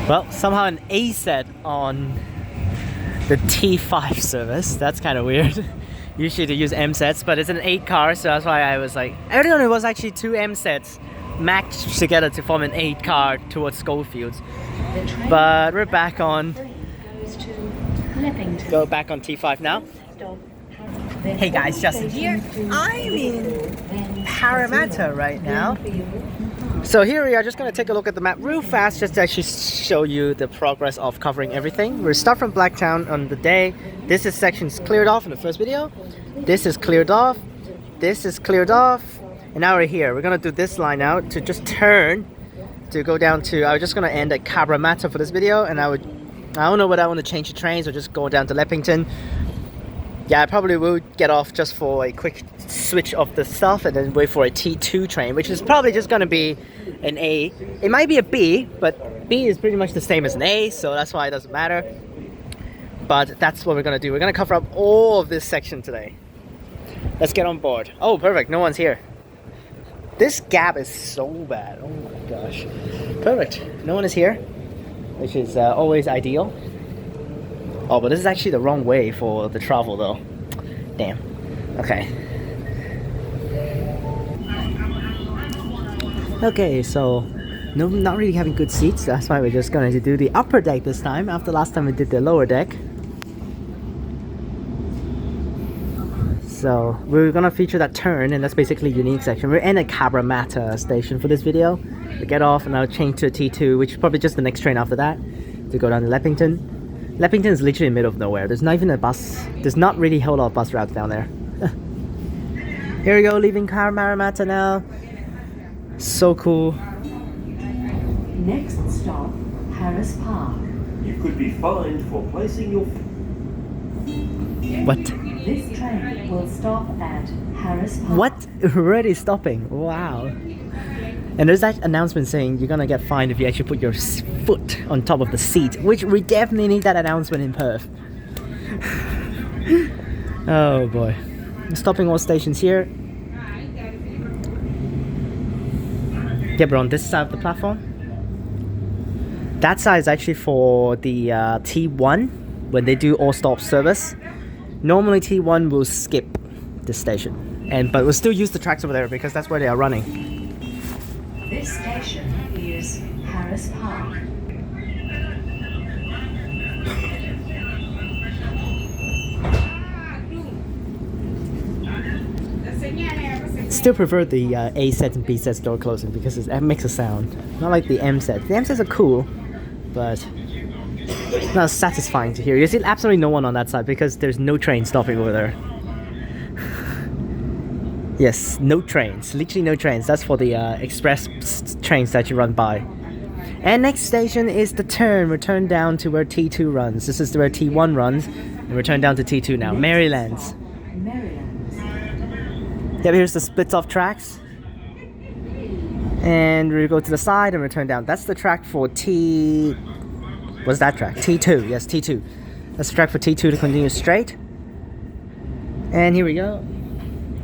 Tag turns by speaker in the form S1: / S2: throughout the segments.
S1: Well, somehow an A set on the T5 service. That's kind of weird. Usually they use M sets, but it's an 8 car, so that's why I was like, I don't know, it was actually 2 M sets matched together to form an 8 car towards Schofields. But we're back on. Go back on T5 now. Hey guys, Justin here. I'm in Parramatta right now. So here we are, just going to take a look at the map real fast just to actually show you the progress of covering everything. We'll start from Blacktown on the day. This is sections cleared off in the first video. This is cleared off. This is cleared off. And now we're here. We're going to do this line out to just turn to go down to, I was just going to end at Cabramatta for this video, and I don't know whether I want to change the trains or just go down to Leppington. Yeah, I probably will get off just for a quick switch of the stuff and then wait for a T2 train, which is probably just going to be an A. It might be a B, but B is pretty much the same as an A, so that's why it doesn't matter. But that's what we're going to do. We're going to cover up all of this section today. Let's get on board. Oh, perfect. No one's here. This gap is so bad. Oh my gosh. Perfect. No one is here, which is always ideal. Oh, but this is actually the wrong way for the travel though. Damn. Okay. Okay, so no, not really having good seats. That's why we're just going to do the upper deck this time. After last time we did the lower deck. So we're going to feature that turn, and that's basically a unique section. We're in a Cabramatta station for this video. We get off and I'll change to a T2, which is probably just the next train after that, to go down to Leppington. Leppington is literally in the middle of nowhere. There's not even a bus. There's not really a whole lot of bus routes down there. Here we go, leaving Cabramatta now. So cool.
S2: Next stop, Harris Park.
S3: You could be fined for placing your...
S1: What?
S2: This train will stop at Harris Park.
S1: What? Already stopping? Wow. And there's that announcement saying you're gonna get fined if you actually put your foot on top of the seat, which we definitely need that announcement in Perth. Oh boy. Stopping all stations here. Yeah, we're on this side of the platform. That side is actually for the T1 when they do all stop service. Normally T1 will skip this station, but we'll still use the tracks over there because that's where they are running.
S2: This station is Harris Park.
S1: Still prefer the A sets and B sets door closing because it makes a sound. Not like the M sets. The M sets are cool, but not satisfying to hear. You see absolutely no one on that side because there's no train stopping over there. Yes, no trains. Literally no trains. That's for the express trains that you run by. And next station is the turn. We're turned down to where T2 runs. This is where T1 runs. And we're turned down to T2 now. Merrylands. Yep, here's the splits off tracks. And we go to the side and we turn down. That's the track for T... What's that track? T2. Yes, T2. That's the track for T2 to continue straight. And here we go.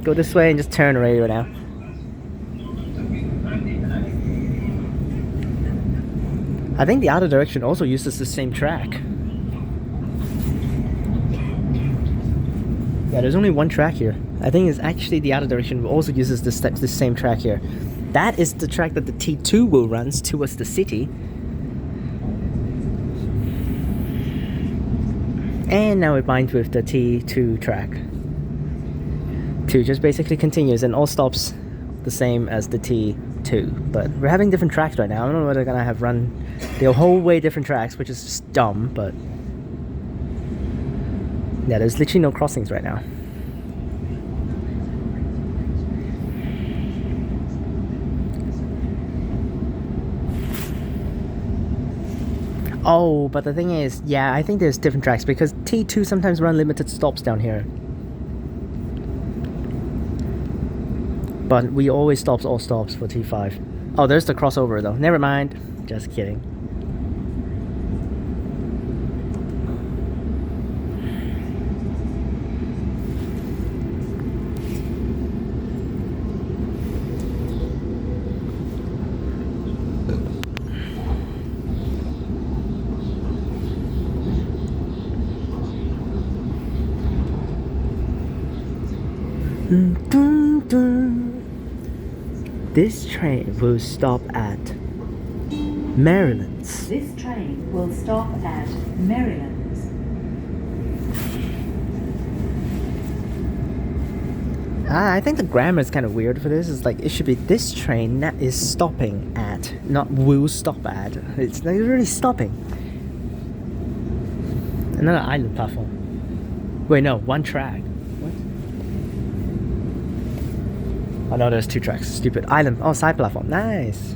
S1: Go this way and just turn radio now. I think the other direction also uses the same track. Yeah, there's only one track here. I think it's actually the other direction also uses this same track here. That is the track that the T2 will run towards the city. And now it binds with the T2 track. 2 just basically continues and all stops the same as the T2. But we're having different tracks right now. I don't know whether they're gonna have run the whole way different tracks, which is just dumb, but yeah, there's literally no crossings right now. Oh, but the thing is, yeah, I think there's different tracks because T2 sometimes run limited stops down here. But we always stops all stops for T5. Oh, there's the crossover though. Never mind. Just kidding. dun. This train will stop at Merrylands.
S2: This train will stop at Merrylands.
S1: I think the grammar is kind of weird for this. It's like it should be this train that is stopping at, not will stop at. It's like really stopping. Another island platform. Wait, no, one track. What? Oh no, there's two tracks. Stupid. Island. Oh, side platform. Nice.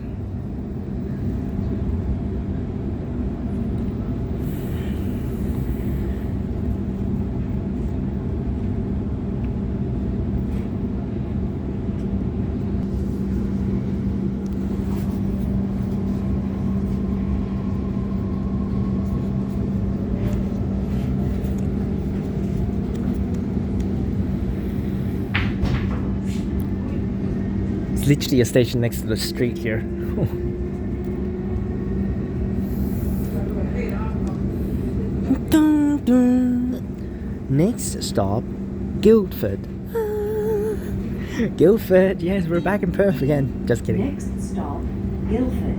S1: It's literally a station next to the street here. Dun, dun. Next stop, Guildford. Guildford, yes, we're back in Perth again. Just kidding.
S2: Next stop, Guildford.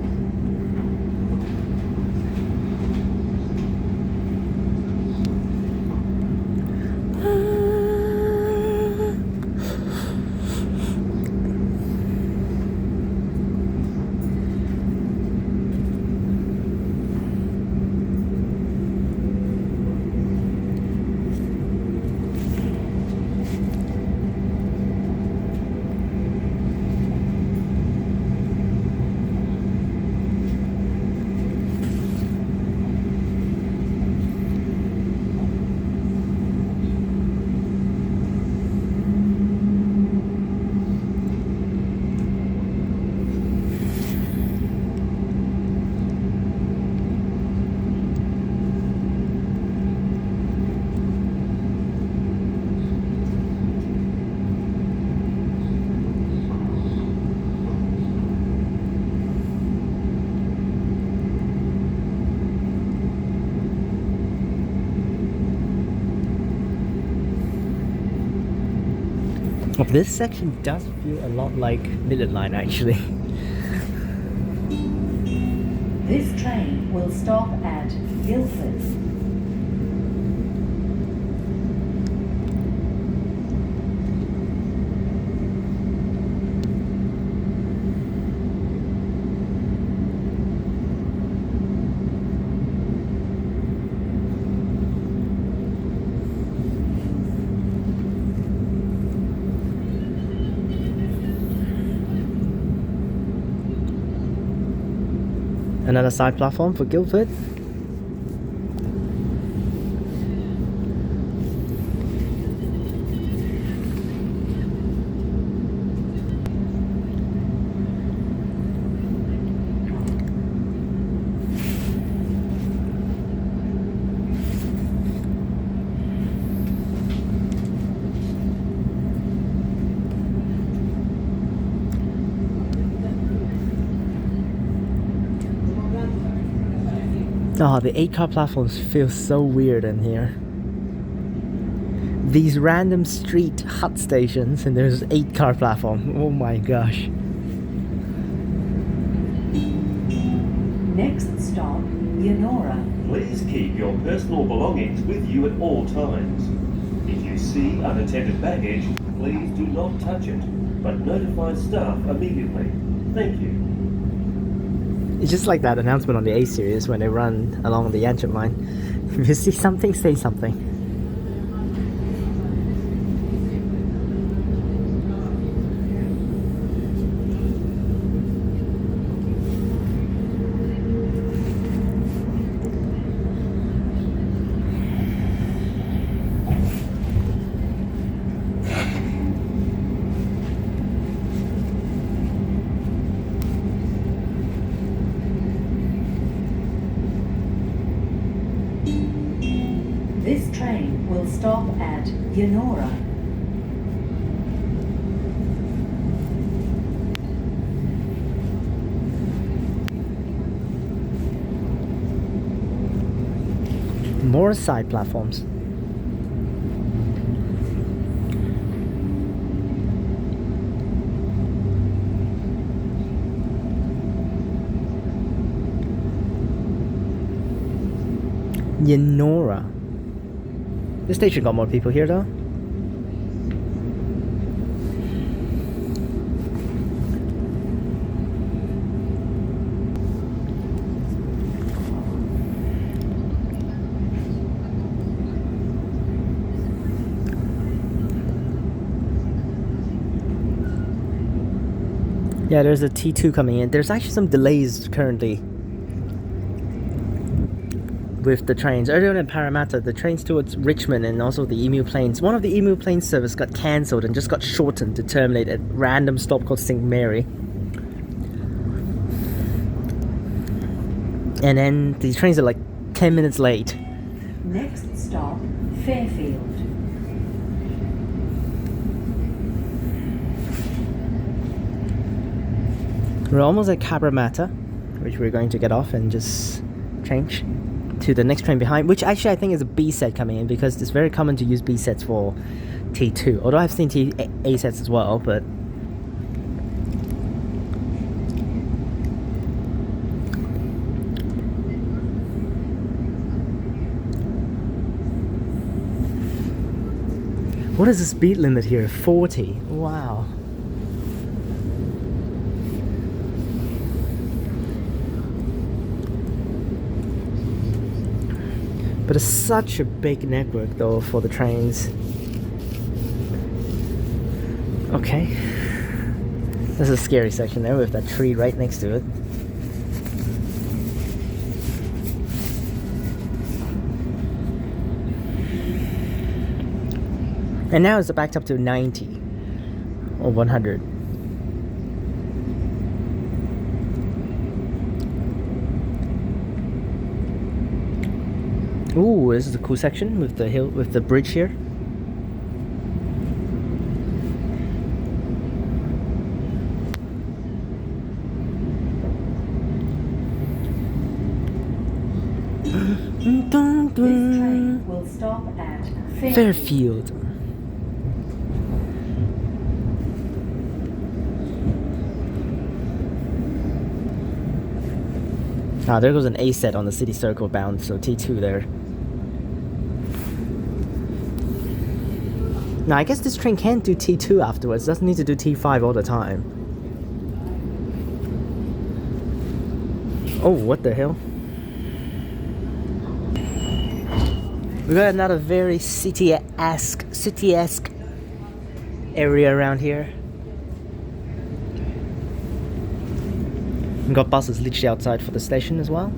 S1: This section does feel a lot like Midland Line actually.
S2: This train will stop at Guildford.
S1: Another side platform for Guildford. Oh, the 8-car platforms feel so weird in here. These random street hut stations and there's 8-car platform. Oh my gosh.
S2: Next stop, Yennora.
S3: Please keep your personal belongings with you at all times. If you see unattended baggage, please do not touch it, but notify staff immediately. Thank you.
S1: It's just like that announcement on the A series when they run along the Yanchep line. If you see something, say something.
S2: This train will stop at Yennora.
S1: More side platforms. Yennora. This station got more people here though. Yeah, there's a T2 coming in. There's actually some delays currently with the trains. Earlier in Parramatta, the trains towards Richmond and also the EMU planes. One of the EMU plane service got cancelled and just got shortened to terminate at random stop called St. Mary. And then these trains are like 10 minutes late.
S2: Next stop, Fairfield.
S1: We're almost at Cabramatta, which we're going to get off and just change to the next train behind, which actually I think is a B set coming in because it's very common to use B sets for T2. Although I've seen A sets as well, but what is the speed limit here? 40. Wow. But it's such a big network though for the trains. Okay. This is a scary section there with that tree right next to it. And now it's backed up to 90 or 100. Ooh, this is a cool section with the hill, with the bridge here.
S2: This train will stop at
S1: Fairfield. Ah, there goes an A set on the city circle bound, so T2 there. Now, I guess this train can do T2 afterwards. Doesn't need to do T5 all the time. Oh, what the hell? We got another very city-esque area around here. We got buses literally outside for the station as well.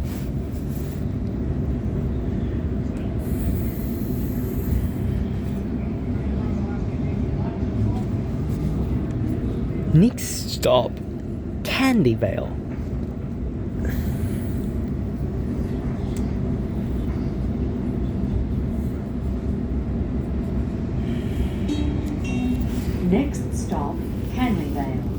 S1: Next stop, Canley Vale.
S2: Next stop, Canley Vale.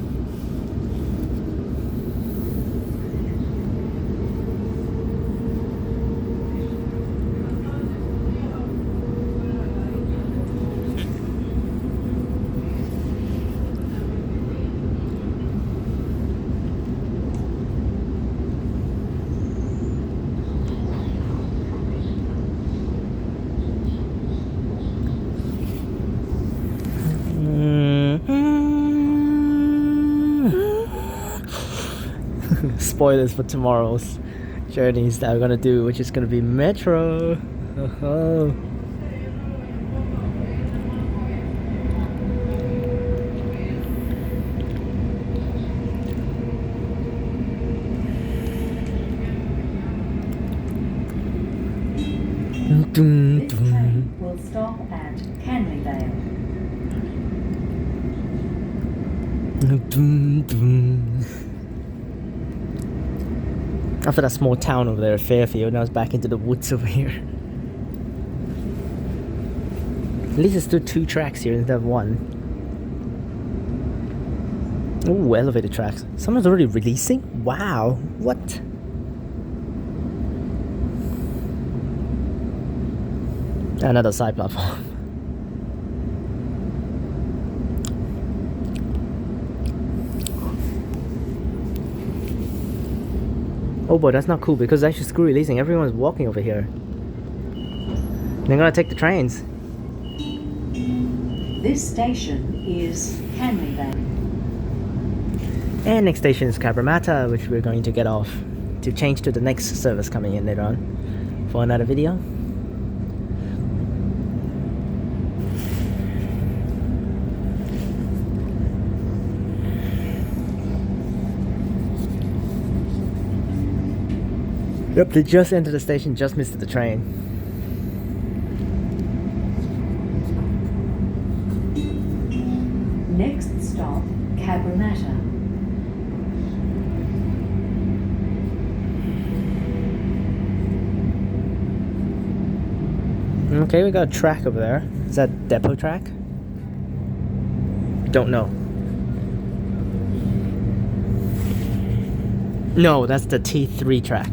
S1: Spoilers for tomorrow's journeys that we're gonna do, which is gonna be metro. Oh.
S2: This train will stop at Canley Vale.
S1: After that small town over there at Fairfield, now it's back into the woods over here. At least there's still 2 tracks here instead of 1. Ooh, elevated tracks. Someone's already releasing? Wow, what? Another side platform. Oh boy, that's not cool because actually screw releasing. Everyone's walking over here. They're gonna take the trains.
S2: This station is Canley Vale.
S1: And next station is Cabramatta, which we're going to get off to change to the next service coming in later on for another video. Yep, they just entered the station, just missed the train.
S2: Next stop, Cabramatta.
S1: Okay, we got a track over there. Is that depot track? Don't know. No, that's the T3 track.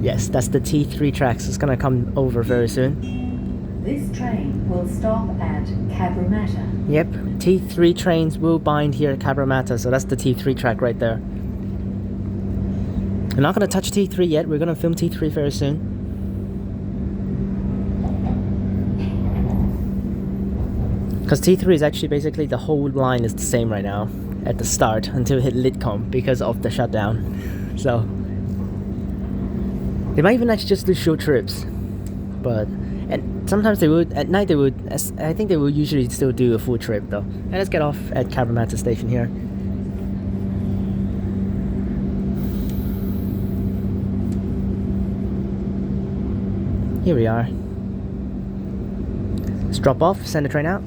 S1: Yes, that's the T3 track, so it's gonna come over very soon.
S2: This train will stop at Cabramatta.
S1: Yep, T3 trains will bind here at Cabramatta, so that's the T3 track right there. We're not gonna touch T3 yet, we're gonna film T3 very soon. Because T3 is actually basically the whole line is the same right now at the start until we hit Lidcombe because of the shutdown. So they might even actually just do short trips, but and sometimes they would at night. They would. I think they will usually still do a full trip though. And let's get off at Cabramatta station here. Here we are. Let's drop off, send the train out.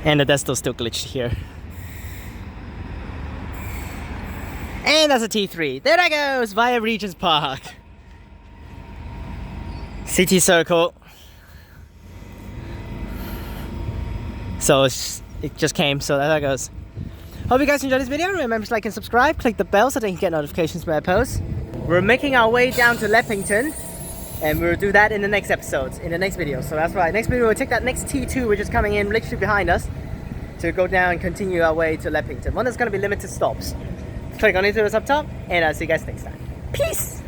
S1: And the desktop still glitched here. And that's a T3. There that goes via Regent's Park. City Circle. So it just came, so there that goes. Hope you guys enjoyed this video. Remember to like and subscribe. Click the bell so that you can get notifications when I post. We're making our way down to Leppington. And we'll do that in the next episodes, in the next video. So that's why next video we'll take that next T2 which is coming in literally behind us to go down and continue our way to Leppington. One that's going to be limited stops. Click on it to us up top and I'll see you guys next time. Peace!